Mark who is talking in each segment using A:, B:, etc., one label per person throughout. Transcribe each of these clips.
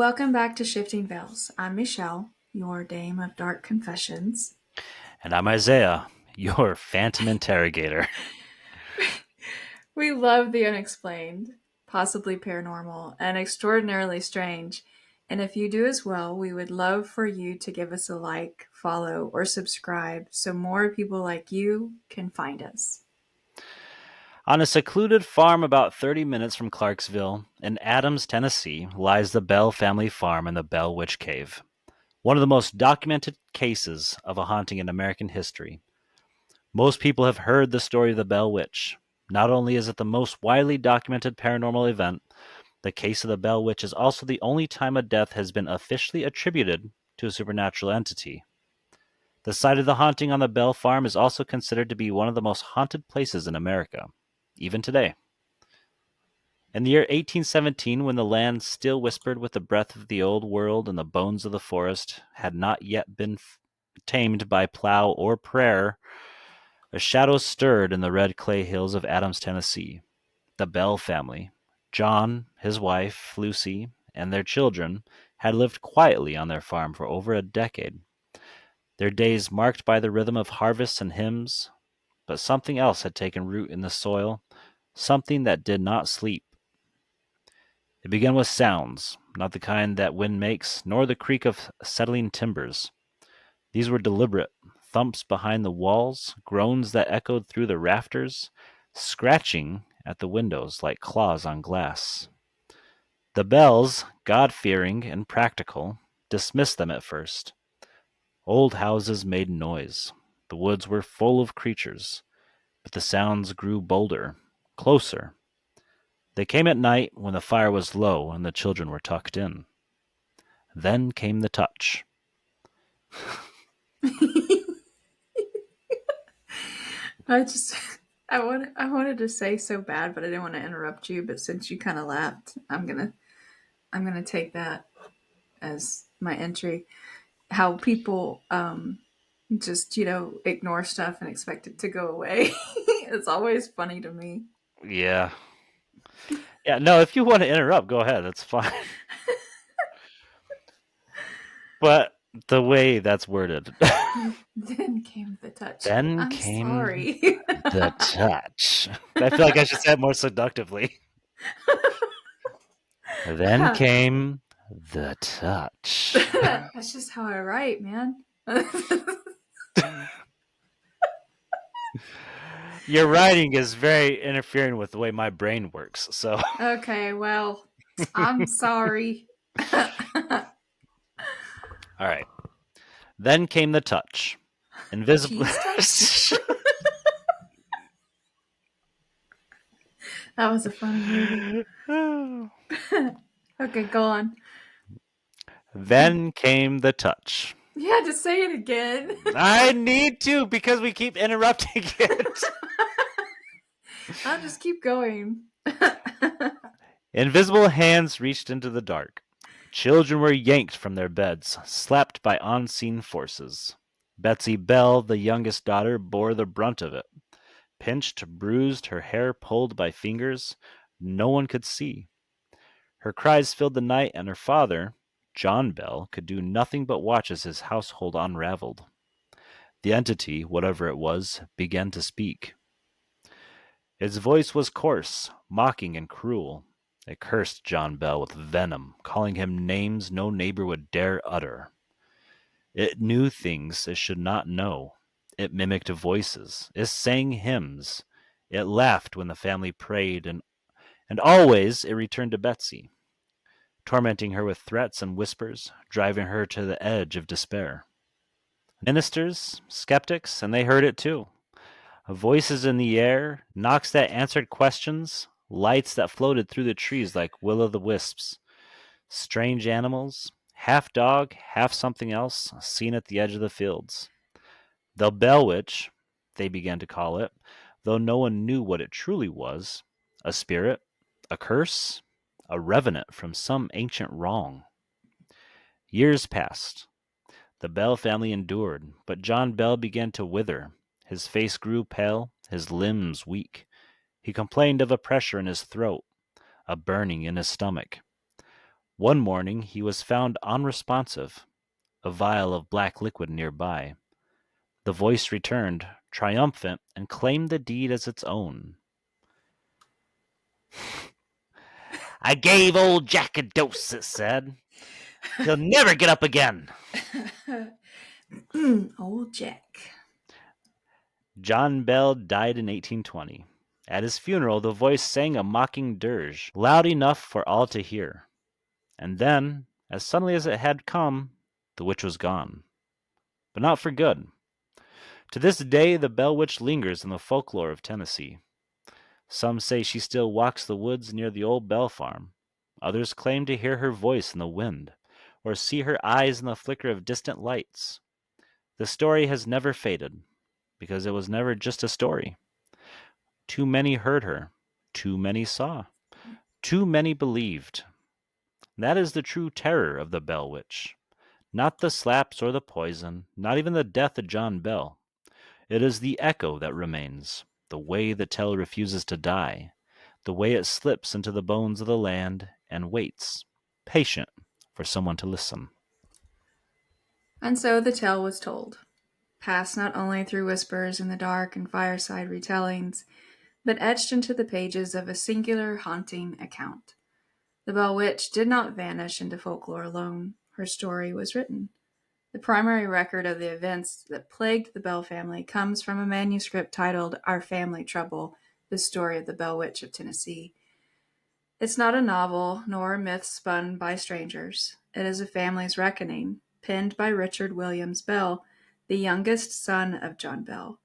A: Welcome back to Shifting Veils. I'm Michelle, your dame of dark confessions.
B: And I'm Isaiah, your phantom interrogator.
A: We love the unexplained, possibly paranormal, and extraordinarily strange. And if you do as well, we would love for you to give us a like, follow, or subscribe so more people like you can find us.
B: On a secluded farm about 30 minutes from Clarksville, in Adams, Tennessee, lies the Bell family farm and the Bell Witch Cave, one of the most documented cases of a haunting in American history. Most people have heard the story of the Bell Witch. Not only is it the most widely documented paranormal event, the case of the Bell Witch is also the only time a death has been officially attributed to a supernatural entity. The site of the haunting on the Bell Farm is also considered to be one of the most haunted places in America, even today. In the year 1817, when the land still whispered with the breath of the old world and the bones of the forest had not yet been tamed by plow or prayer, a shadow stirred in the red clay hills of Adams, Tennessee. The Bell family, John, his wife, Lucy, and their children, had lived quietly on their farm for over a decade. Their days marked by the rhythm of harvests and hymns, but something else had taken root in the soil, something that did not sleep. It began with sounds, not the kind that wind makes, nor the creak of settling timbers. These were deliberate thumps behind the walls, groans that echoed through the rafters, scratching at the windows like claws on glass. The Bells, God-fearing and practical, dismissed them at first. Old houses made noise. The woods were full of creatures, but the sounds grew bolder, closer. They came at night when the fire was low and the children were tucked in. Then came the touch.
A: I just I wanted to say so bad, but I didn't want to interrupt you. But since you kind of laughed, I'm gonna take that as my entry. How people just ignore stuff and expect it to go away. It's always funny to me.
B: Yeah. Yeah, no, if you want to interrupt, go ahead. That's fine. But the way that's worded.
A: Then came the touch.
B: Then
A: I'm
B: came
A: sorry.
B: the touch. I feel like I should say it more seductively. Then came the touch.
A: That's just how I write, man.
B: Your writing is very interfering with the way my brain works, so.
A: Okay, well, I'm sorry.
B: All right. Then came the touch. Invisible.
A: Cheese touch? That was a funny movie. Okay, go on.
B: Then came the touch.
A: You had to say it again.
B: I need to because we keep interrupting it.
A: I'll just keep going.
B: Invisible hands reached into the dark. Children were yanked from their beds, slapped by unseen forces. Betsy Bell, the youngest daughter, bore the brunt of it. Pinched, bruised, her hair pulled by fingers no one could see. Her cries filled the night, and her father, John Bell, could do nothing but watch as his household unraveled. The entity, whatever it was, began to speak. Its voice was coarse, mocking, and cruel. It cursed John Bell with venom, calling him names no neighbor would dare utter. It knew things it should not know. It mimicked voices. It sang hymns. It laughed when the family prayed, and always it returned to Betsy, tormenting her with threats and whispers, driving her to the edge of despair. Ministers, skeptics, and they heard it too. Voices in the air, knocks that answered questions, lights that floated through the trees like will-o'-the-wisps, strange animals, half dog, half something else, seen at the edge of the fields. The Bell Witch, they began to call it, though no one knew what it truly was, a spirit, a curse, a revenant from some ancient wrong. Years passed. The Bell family endured, but John Bell began to wither. His face grew pale, his limbs weak. He complained of a pressure in his throat, a burning in his stomach. One morning he was found unresponsive, a vial of black liquid nearby. The voice returned, triumphant, and claimed the deed as its own. I gave old Jack a dose, it said. He'll never get up again.
A: Old Jack.
B: John Bell died in 1820. At his funeral, the voice sang a mocking dirge, loud enough for all to hear. And then, as suddenly as it had come, the witch was gone. But not for good. To this day, the Bell Witch lingers in the folklore of Tennessee. Some say she still walks the woods near the old Bell farm. Others claim to hear her voice in the wind, or see her eyes in the flicker of distant lights. The story has never faded, because it was never just a story. Too many heard her, too many saw, too many believed. That is the true terror of the Bell Witch. Not the slaps or the poison, not even the death of John Bell. It is the echo that remains, the way the tale refuses to die, the way it slips into the bones of the land and waits, patient, for someone to listen.
A: And so the tale was told, passed not only through whispers in the dark and fireside retellings, but etched into the pages of a singular haunting account. The Bell Witch did not vanish into folklore alone. Her story was written. The primary record of the events that plagued the Bell family comes from a manuscript titled Our Family Trouble, The Story of the Bell Witch of Tennessee. It's not a novel, nor a myth spun by strangers. It is a family's reckoning, penned by Richard Williams Bell, the youngest son of John Bell.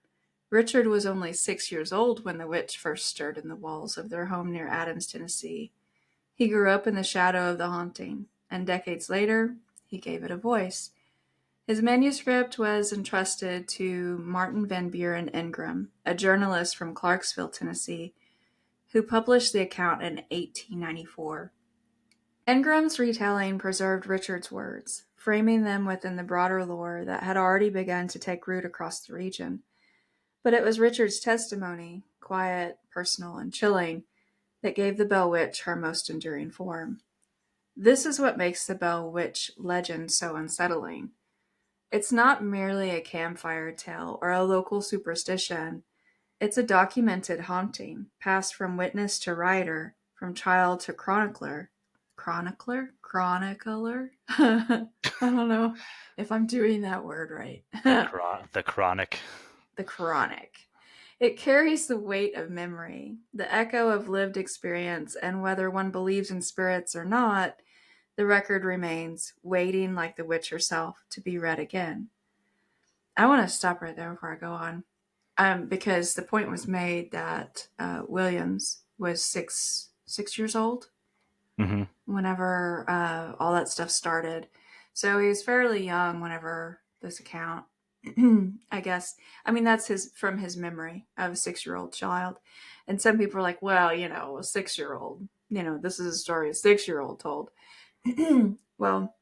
A: Richard was only 6 years old when the witch first stirred in the walls of their home near Adams, Tennessee. He grew up in the shadow of the haunting, and decades later, he gave it a voice. His manuscript was entrusted to Martin Van Buren Ingram, a journalist from Clarksville, Tennessee, who published the account in 1894. Ingram's retelling preserved Richard's words, framing them within the broader lore that had already begun to take root across the region. But it was Richard's testimony, quiet, personal, and chilling, that gave the Bell Witch her most enduring form. This is what makes the Bell Witch legend so unsettling. It's not merely a campfire tale or a local superstition. It's a documented haunting, passed from witness to writer, from child to chronicler. Chronicler? Chronicler? I don't know if I'm doing that word right.
B: The chronic.
A: The chronic. It carries the weight of memory, the echo of lived experience, and whether one believes in spirits or not, the record remains, waiting like the witch herself to be read again. I want to stop right there before I go on, because the point was made that Williams was six years old
B: Mm-hmm.
A: whenever all that stuff started. So he was fairly young whenever this account, I guess. I mean, that's from his memory of a 6-year-old child. And some people are like, well, a 6-year-old, this is a story a 6-year-old told. Well,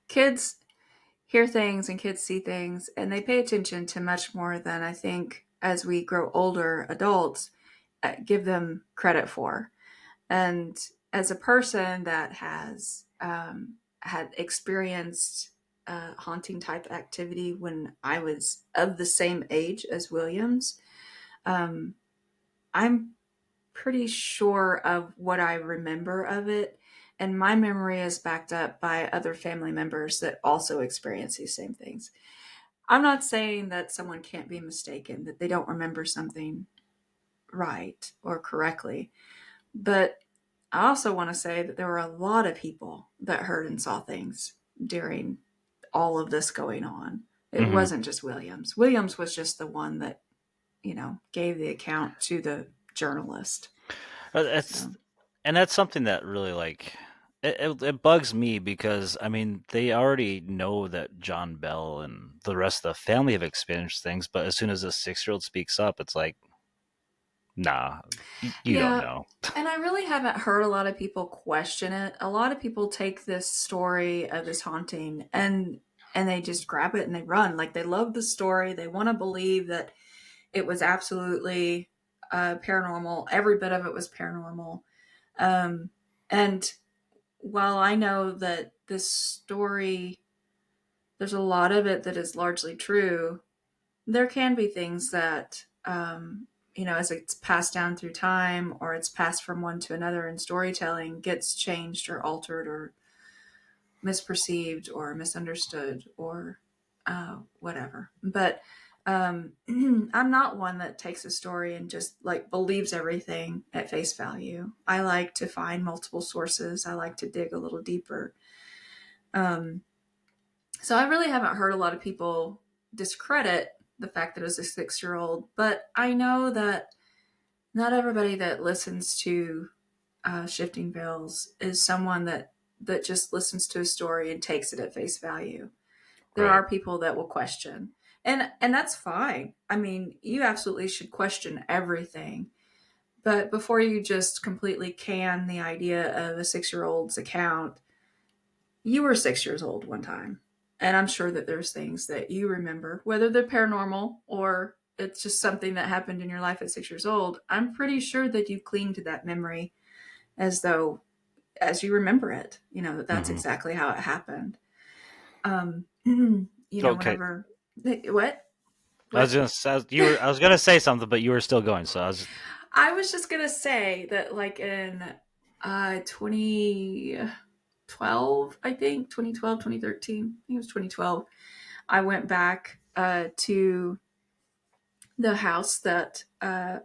A: kids hear things and kids see things, and they pay attention to much more than I think as we grow older adults give them credit for. And as a person that has had experienced haunting type activity when I was of the same age as Williams, I'm pretty sure of what I remember of it. And my memory is backed up by other family members that also experience these same things. I'm not saying that someone can't be mistaken, that they don't remember something right or correctly. But I also want to say that there were a lot of people that heard and saw things during all of this going on. It
B: Mm-hmm.
A: wasn't just Williams. Williams was just the one that, gave the account to the journalist.
B: That's
A: So,
B: and that's something that really it bugs me because I mean they already know that John Bell and the rest of the family have experienced things, but as soon as a 6-year-old speaks up, it's like, nah, you don't
A: yeah.
B: know.
A: And I really haven't heard a lot of people question it. A lot of people take this story of this haunting and they just grab it and they run. Like they love the story. They want to believe that it was absolutely paranormal. Every bit of it was paranormal. Um, And while I know that this story, there's a lot of it that is largely true, there can be things that, as it's passed down through time or it's passed from one to another in storytelling, gets changed or altered or misperceived or misunderstood or whatever. But I'm not one that takes a story and just like believes everything at face value. I like to find multiple sources. I like to dig a little deeper. Um, so I really haven't heard a lot of people discredit the fact that it was a 6-year old, but I know that not everybody that listens to Shifting Veils is someone that just listens to a story and takes it at face value. There
B: Right.
A: are people that will question, and that's fine. I mean, you absolutely should question everything, but before you just completely can the idea of a 6-year old's account, you were 6 years old one time, and I'm sure that there's things that you remember, whether they're paranormal or it's just something that happened in your life at 6 years old. I'm pretty sure that you cling to that memory as though as you remember it, that that's
B: Hmm.
A: exactly how it happened.
B: Okay.
A: Whenever what
B: I was
A: what
B: gonna I was gonna say something, but you were still going. So I was.
A: I was just gonna say that, like in 2012, I think 2012, 2013, I think it was 2012. I went back to the house that I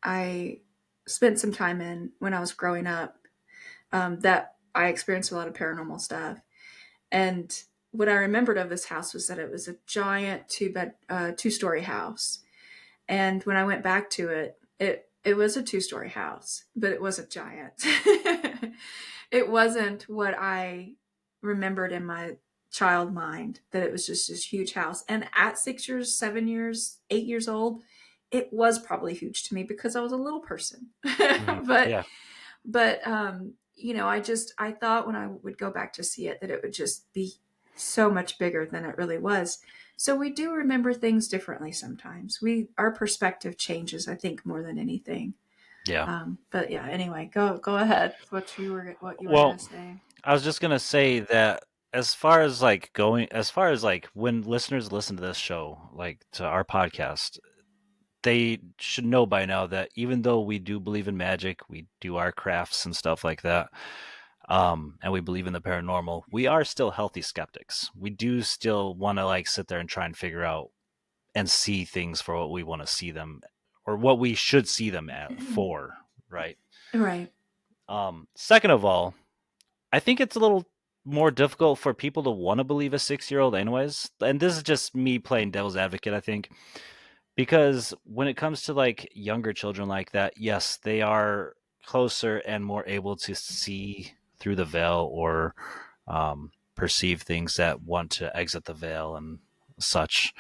A: I spent some time in when I was growing up. That I experienced a lot of paranormal stuff. And what I remembered of this house was that it was a giant two-story house. And when I went back to it, it was a two-story house, but it wasn't giant. It wasn't what I remembered in my child mind, that it was just this huge house. And at 6 years, 7 years, 8 years old, it was probably huge to me because I was a little person.
B: Mhm.
A: but
B: Yeah.
A: I thought when I would go back to see it that it would just be so much bigger than it really was. So we do remember things differently sometimes. Our perspective changes, I think, more than anything.
B: Yeah.
A: But yeah, anyway, go ahead. What you were
B: Well,
A: gonna say.
B: I was just gonna say that as far as like when listeners listen to this show, like to our podcast, they should know by now that even though we do believe in magic, we do our crafts and stuff like that, and we believe in the paranormal, we are still healthy skeptics. We do still want to like sit there and try and figure out and see things for what we want to see them or what we should see them at for, right?
A: Right.
B: Second of all, I think it's a little more difficult for people to want to believe a 6-year old anyways. And this is just me playing devil's advocate, I think. Because when it comes to like younger children like that, yes, they are closer and more able to see through the veil or perceive things that want to exit the veil and such.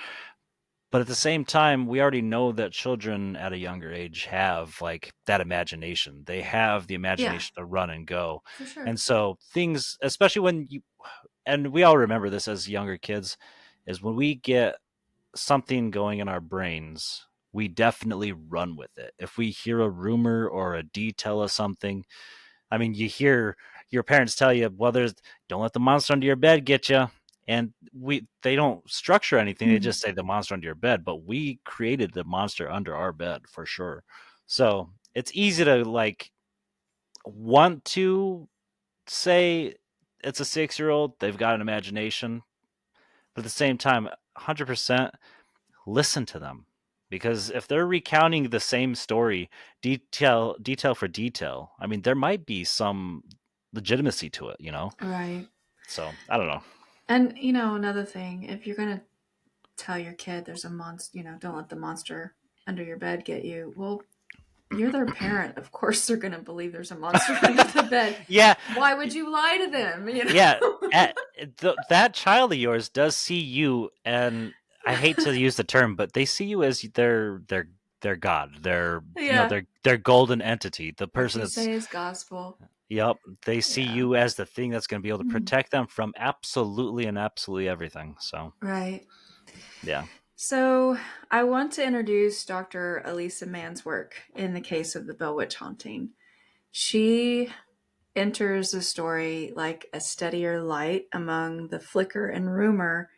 B: But at the same time, we already know that children at a younger age have like that imagination. They have the
A: Yeah,
B: imagination to run and go.
A: for sure.
B: And so things, especially when you, and we all remember this as younger kids, is when we get something going in our brains, we definitely run with it. If we hear a rumor or a detail of something, I mean, you hear your parents tell you, "Well, there's don't let the monster under your bed get you," and they don't structure anything. They
A: Mhm.
B: just say the monster under your bed, but we created the monster under our bed for sure. So it's easy to like want to say it's a 6-year old. They've got an imagination, but at the same time, 100% listen to them because if they're recounting the same story detail for detail, I mean there might be some legitimacy to it, you know.
A: Right.
B: So I don't know.
A: And another thing, if you're gonna tell your kid there's a monster, don't let the monster under your bed get you. Well, you're their parent. Of course, they're gonna believe there's a monster under the bed.
B: Yeah,
A: Why would you lie to them?
B: yeah. That child of yours does see you, and I hate to use the term, but they see you as their god,
A: Yeah.
B: their golden entity, the
A: What
B: person
A: you
B: that's.
A: say is gospel.
B: Yep, they see
A: Yeah.
B: you as the thing that's going to be able to
A: Mhm.
B: protect them from absolutely everything. So
A: Right.
B: yeah.
A: So I want to introduce Dr. Elisa Mann's work in the case of the Bell Witch haunting. She enters the story like a steadier light among the flicker and rumor,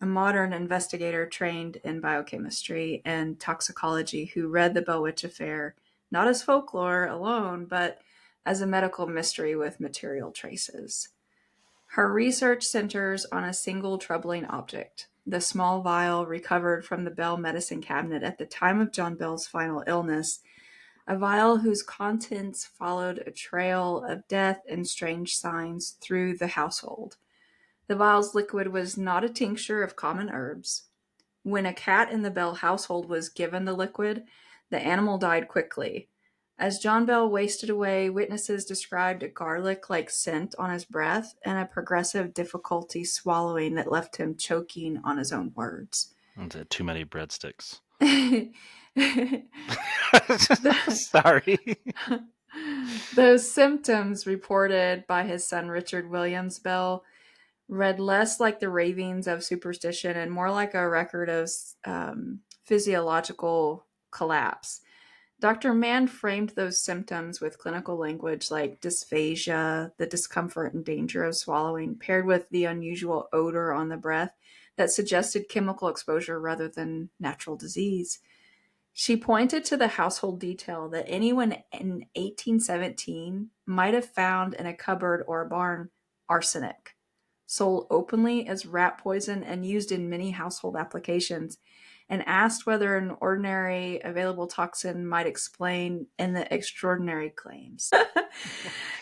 A: a modern investigator trained in biochemistry and toxicology who read the Bell Witch affair not as folklore alone, but as a medical mystery with material traces. Her research centers on a single troubling object, the small vial recovered from the Bell medicine cabinet at the time of John Bell's final illness, a vial whose contents followed a trail of death and strange signs through the household. The vial's liquid was not a tincture of common herbs. When a cat in the Bell household was given the liquid, the animal died quickly. As John Bell wasted away, witnesses described a garlic like scent on his breath and a progressive difficulty swallowing that left him choking on his own words.
B: Is it too many breadsticks?
A: the,
B: Sorry.
A: those symptoms reported by his son Richard Williams Bell read less like the ravings of superstition and more like a record of physiological collapse. Dr. Mann framed those symptoms with clinical language like dysphagia, the discomfort and danger of swallowing, paired with the unusual odor on the breath that suggested chemical exposure rather than natural disease. She pointed to the household detail that anyone in 1817 might have found in a cupboard or a barn arsenic, sold openly as rat poison and used in many household applications, and asked whether an ordinary available toxin might explain in the extraordinary claims.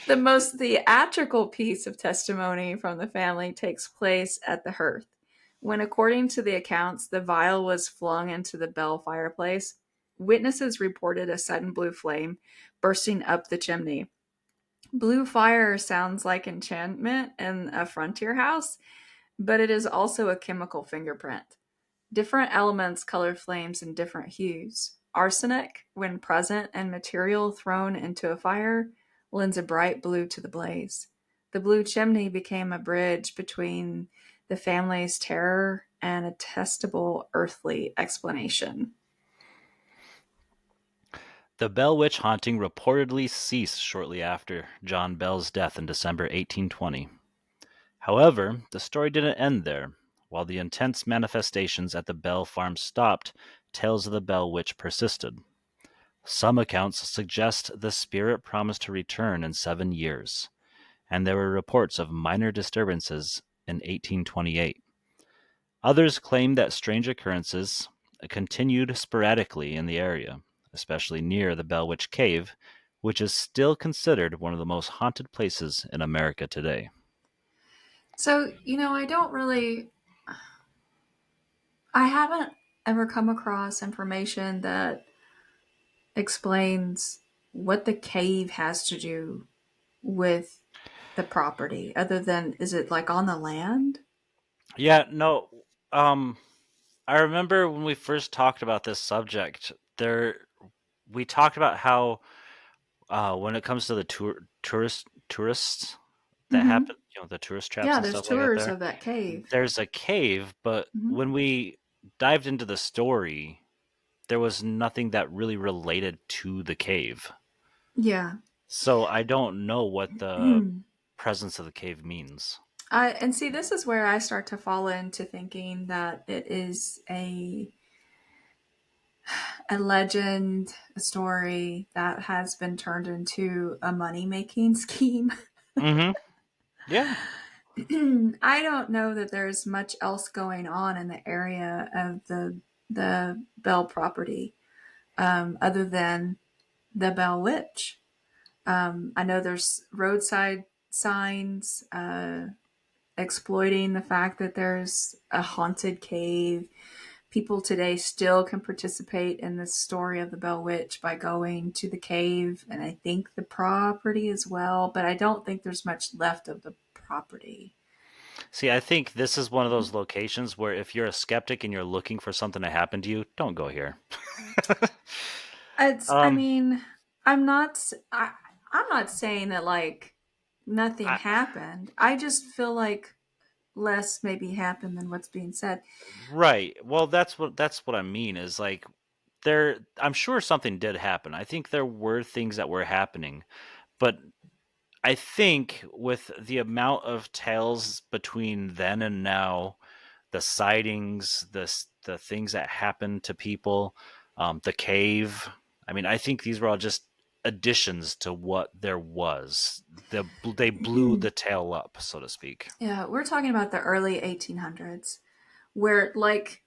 A: The most theatrical piece of testimony from the family takes place at the hearth, when, according to the accounts, the vial was flung into the Bell fireplace. Witnesses reported a sudden blue flame bursting up the chimney. Blue fire sounds like enchantment in a frontier house, but it is also a chemical fingerprint. Different elements color flames in different hues. Arsenic, when present and material thrown into a fire, lends a bright blue to the blaze. The blue chimney became a bridge between the family's terror and a testable earthly explanation.
B: The Bell Witch haunting reportedly ceased shortly after John Bell's death in December 1820. However, the story didn't end there. While the intense manifestations at the Bell farm stopped, tales of the Bell Witch persisted. Some accounts suggest the spirit promised to return in 7 years, and there were reports of minor disturbances in 1828. Others claim that strange occurrences continued sporadically in the area, especially near the Bell Witch Cave, which is still considered one of the most haunted places in America today.
A: So, I haven't ever come across information that explains what the cave has to do with the property, other than is it like on the land?
B: Yeah, no, um, I remember when we first talked about this subject, we talked about how when it comes to the tourists that
A: Mm-hmm.
B: happen, the tourist traps
A: Yeah,
B: and
A: there's
B: stuff like that
A: tours
B: there,
A: of that cave.
B: there's a cave, but
A: Mm-hmm.
B: when we dived into the story, there was nothing that really related to the cave.
A: Yeah.
B: So I don't know what the presence of the cave means.
A: And see, this is where I start to fall into thinking that it is a legend, a story that has been turned into a money making scheme.
B: Mhm. Yeah.
A: I don't know that there's much else going on in the area of the Bell property, other than the Bell Witch. I know there's roadside signs exploiting the fact that there's a haunted cave. People today still can participate in the story of the Bell Witch by going to the cave, and I think the property as well, but I don't think there's much left of the property.
B: See, I think this is one of those locations where if you're a skeptic and you're looking for something to happen to you, don't go here.
A: I
B: um,
A: mean, I'm not, I'm not saying that like nothing
B: I,
A: happened. I just feel like less maybe happened than what's being said.
B: right. Well, that's what I mean is like there. I'm sure something did happen. I think there were things that were happening, But I think with the amount of tales between then and now, the sightings, the things that happened to people, the cave. I mean, I think these were all just additions to what there was. They blew the tale up, so to speak.
A: Yeah, we're talking about the early 1800s, where, like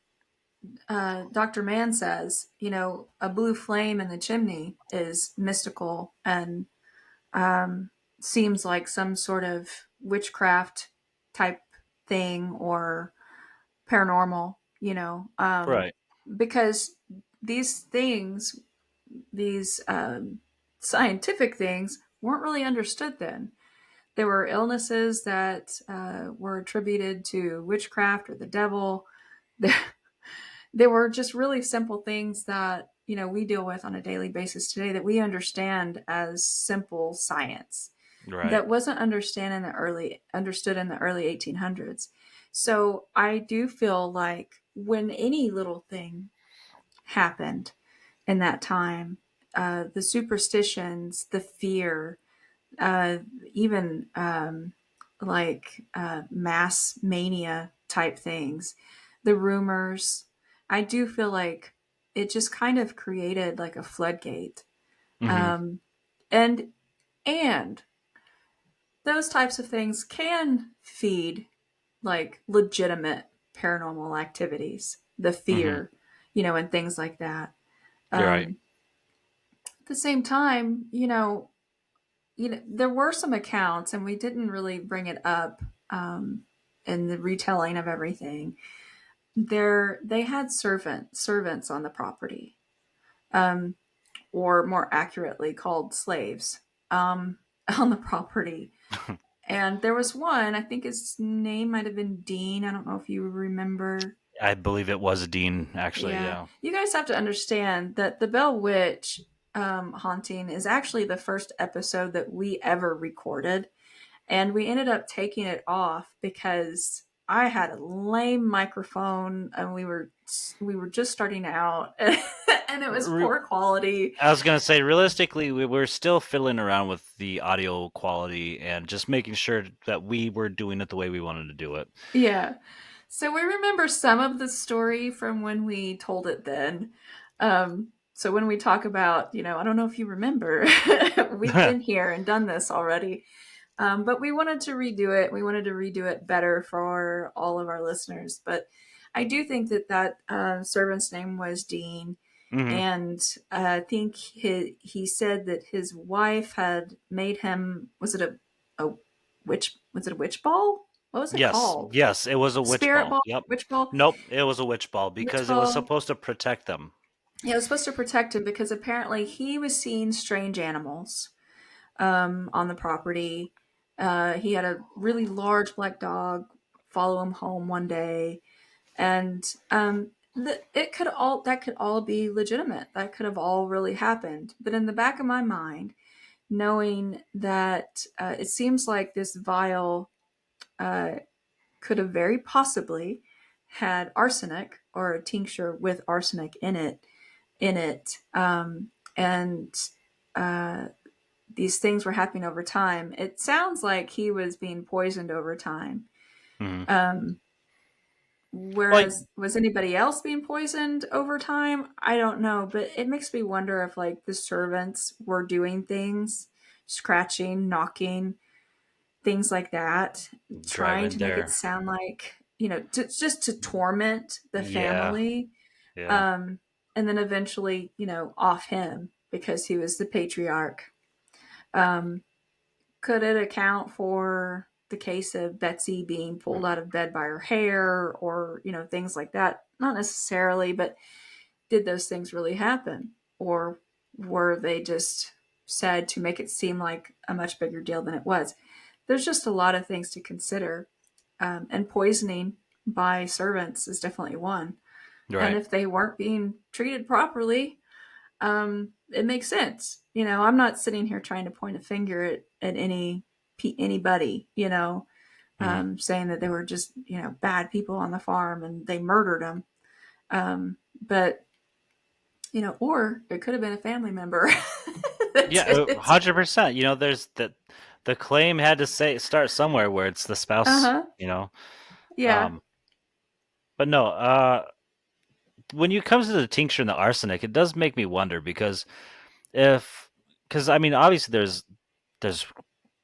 A: Dr. Mann says, a blue flame in the chimney is mystical and um, seems like some sort of witchcraft type thing or paranormal,
B: Right.
A: because these things, these scientific things, weren't really understood then. There were illnesses that were attributed to witchcraft or the devil. There were just really simple things that we deal with on a daily basis today that we understand as simple science
B: Right.
A: that wasn't understood in the early 1800s. So I do feel like when any little thing happened in that time, the superstitions, the fear, uh, even mass mania type things, the rumors. I do feel like it just kind of created like a floodgate.
B: Hmm.
A: Um, and and those types of things can feed like legitimate paranormal activities, the
B: Hmm.
A: fear, and things like that.
B: You're right.
A: Um, at the same time, there were some accounts, and we didn't really bring it up in the retelling of everything. They had servants on the property, um, or more accurately called slaves, um, on the property. And there was one, I think his name might have been Dean. I don't know if you remember.
B: I believe it was Dean, actually.
A: Yeah,
B: Yeah.
A: you guys have to understand that the Bell Witch haunting is actually the first episode that we ever recorded. And we ended up taking it off because I had a lame microphone and we were just starting out and it was
B: Re-
A: poor quality.
B: I was gonna say, realistically, we're still fiddling around with the audio quality and just making sure that we were doing it the way we wanted to do it.
A: Yeah. So we remember some of the story from when we told it then. So when we talk about, I don't know if you remember, we've been here and done this already. But we wanted to redo it. We wanted to redo it better for all of our listeners. But I do think that servant's name was Dean.
B: Hmm.
A: And I think he said that his wife had made him, a was it a witch ball? What was it
B: Yes,
A: called?
B: yes, it was a witch
A: Spirit
B: ball.
A: ball?
B: Yep.
A: Witch ball?
B: Nope, it was a witch ball
A: Witch
B: because it was
A: ball?
B: supposed to protect them.
A: Yeah, it was supposed to protect him because apparently he was seeing strange animals on the property. He had a really large black dog follow him home one day, and that could all be legitimate. That could have all really happened. But in the back of my mind, knowing that it seems like this vial uh, could have very possibly had arsenic or a tincture with arsenic in it, and uh, these things were happening over time. It sounds like he was being poisoned over time.
B: Hmm.
A: Um,
B: Well,
A: whereas, was anybody else being poisoned over time? I don't know, but it makes me wonder if like the servants were doing things, scratching, knocking, things like that, trying
B: driving
A: to make it
B: there.
A: sound like just to torment the
B: Yeah,
A: family,
B: yeah.
A: um, and then eventually off him because he was the patriarch. Um, Could it account for the case of Betsy being pulled out of bed by her hair or, things like that? Not necessarily, but did those things really happen? Or were they just said to make it seem like a much bigger deal than it was? There's just a lot of things to consider. And poisoning by servants is definitely one. And
B: Right.
A: if they weren't being treated properly, it makes sense. I'm not sitting here trying to point a finger at anybody,
B: Hmm.
A: saying that they were just, bad people on the farm and they murdered them. But, or it could have been a family member that
B: Yeah,
A: did it.
B: 100%. There's the claim had to say start somewhere where it's the
A: Uh
B: spouse.
A: huh. Yeah.
B: Um, but no, when it comes to the tincture and the arsenic, it does make me wonder if, because I mean, obviously there's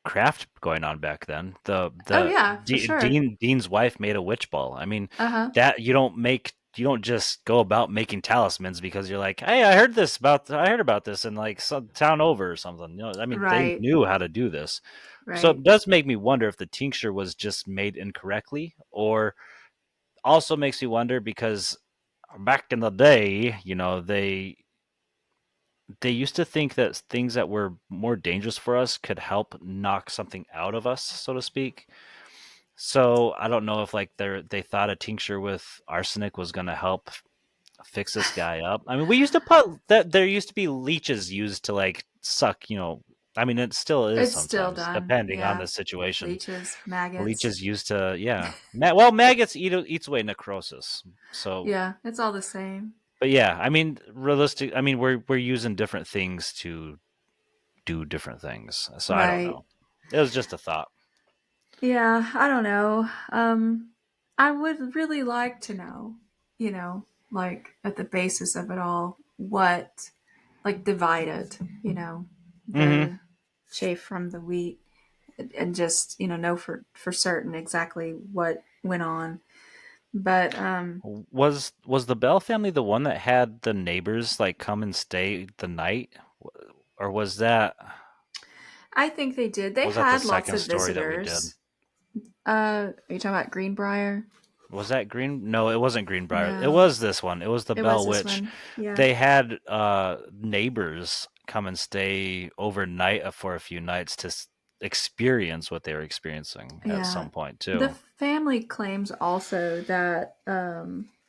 B: craft going on back then.
A: Oh
B: The
A: yeah, for sure.
B: Dean's wife made a witch ball. I mean,
A: Uh huh.
B: that you don't just go about making talismans because you're like, hey, I heard about this in like some town over or something. I mean, they
A: Right.
B: knew how to do this. So
A: Right.
B: it does make me wonder if the tincture was just made incorrectly, or also makes me wonder because back in the day, they used to think that things that were more dangerous for us could help knock something out of us, so to speak. So I don't know if like they thought a tincture with arsenic was going to help fix this guy up. I mean, we used to put that there used to be leeches used to like suck. I mean, it still is
A: It's still
B: sometimes
A: done.
B: depending on
A: Yeah.
B: the situation.
A: Leeches, maggots.
B: Leeches used to, yeah. Well, maggots eats away necrosis. So,
A: Yeah, it's all the same.
B: but yeah, I mean, realistic. I mean, we're using different things to do different things. So I don't
A: Right.
B: know. It was just a thought.
A: Yeah, I don't know. I would really like to know, like at the basis of it all, what like divided,
B: Hmm.
A: the chaff from the wheat, and just know for certain exactly what went on. But
B: Was the Bell family the one that had the neighbors like come and stay the night, or
A: I think they did. They
B: was that the
A: had lots
B: second
A: of
B: story that we did?
A: visitors. Are you talking about Greenbrier?
B: Was that Green? No, it wasn't Greenbrier. It
A: No,
B: was this one. It was the
A: it was
B: Bell
A: this
B: Witch.
A: one. Yeah,
B: They had neighbors come and stay overnight for a few nights to experience what they were experiencing at
A: yeah.
B: some point
A: The
B: too.
A: family claims also that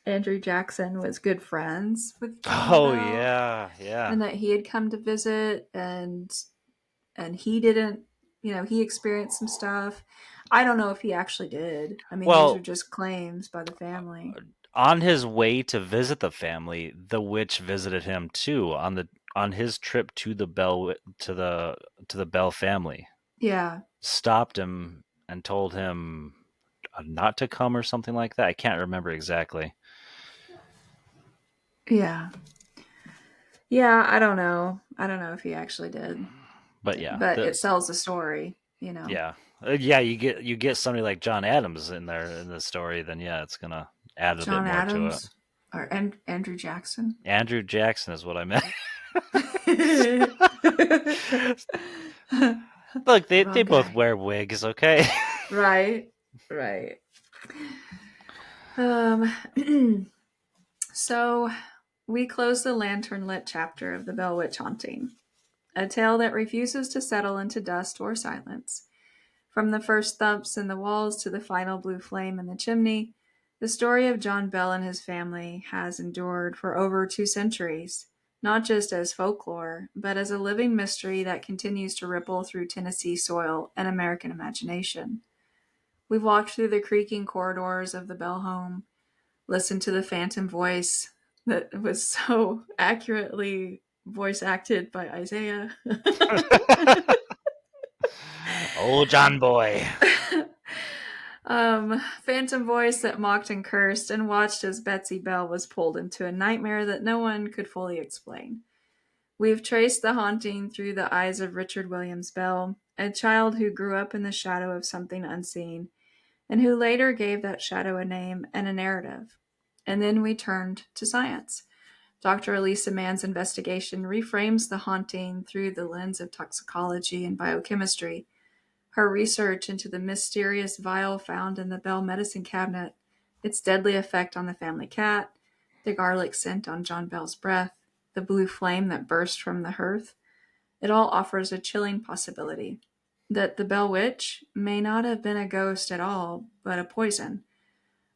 A: Andrew Jackson was good friends with John
B: Oh
A: Bell,
B: yeah, yeah.
A: and that he had come to visit, and he didn't. He experienced some stuff. I don't know if he actually did. I mean, these are
B: Well,
A: just claims by the family.
B: on his way to visit the family, the witch visited him too on his trip to the to the Bell family.
A: Yeah,
B: Stopped him and told him not to come or something like that. I can't remember exactly.
A: yeah, yeah. I don't know. I don't know if he actually did,
B: But yeah,
A: but
B: the
A: it sells the story.
B: yeah. Yeah, you get somebody like John Adams in there in the story, then yeah, it's gonna add a bit
A: John
B: more to it.
A: Adams or Andrew Jackson.
B: Andrew Jackson is what I meant. Look, they
A: Wrong
B: both
A: guy.
B: wear wigs, okay?
A: Right, right. Um, so we close the lantern lit chapter of the Bell Witch Haunting, a tale that refuses to settle into dust or silence. From the first thumps in the walls to the final blue flame in the chimney, the story of John Bell and his family has endured for over 2 centuries, not just as folklore, but as a living mystery that continues to ripple through Tennessee soil and American imagination. We've walked through the creaking corridors of the Bell home, listened to the phantom voice that was so accurately voice acted by Isaiah.
B: Oh, John Boy.
A: Phantom voice that mocked and cursed, and watched as Betsy Bell was pulled into a nightmare that no one could fully explain. We've traced the haunting through the eyes of Richard Williams Bell, a child who grew up in the shadow of something unseen, and who later gave that shadow a name and a narrative. And then we turned to science. Dr. Elisa Mann's investigation reframes the haunting through the lens of toxicology and biochemistry. Her research into the mysterious vial found in the Bell medicine cabinet, its deadly effect on the family cat, the garlic scent on John Bell's breath, the blue flame that burst from the hearth, it all offers a chilling possibility that the Bell Witch may not have been a ghost at all, but a poison.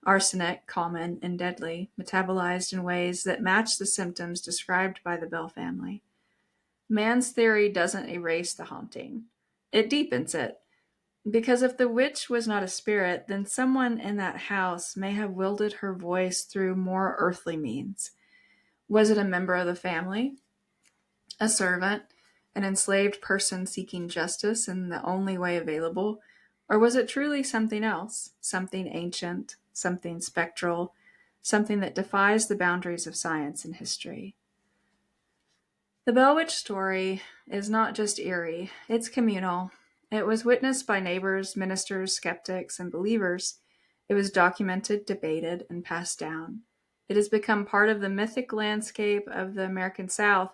A: Arsenic, common and deadly, metabolized in ways that match the symptoms described by the Bell family. Mann's theory doesn't erase the haunting, it deepens it. Because if the witch was not a spirit, then someone in that house may have wielded her voice through more earthly means. Was it a member of the family? A servant? an enslaved person seeking justice in the only way available? Or was it truly something else, something ancient, something spectral, something that defies the boundaries of science and history? The Bell Witch story is not just eerie, it's communal. It was witnessed by neighbors, ministers, skeptics, and believers. It was documented, debated, and passed down. It has become part of the mythic landscape of the American South,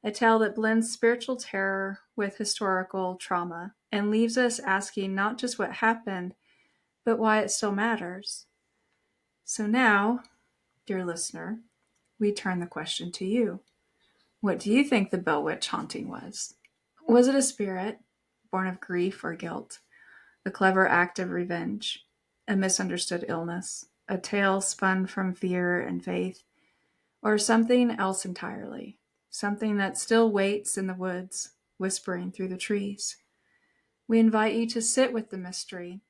A: a tale that blends spiritual terror with historical trauma and leaves us asking not just what happened, but why it still matters. So now, dear listener, we turn the question to you. What do you think the Bell Witch haunting was? Was it a spirit born of grief or guilt, a clever act of revenge, a misunderstood illness, a tale spun from fear and faith, or something else entirely? Something that still waits in the woods, whispering through the trees. We invite you to sit with the mystery,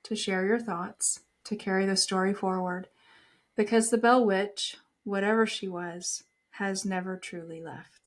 A: to share your thoughts, to carry the story forward, because the Bell Witch, whatever she was, has never truly left.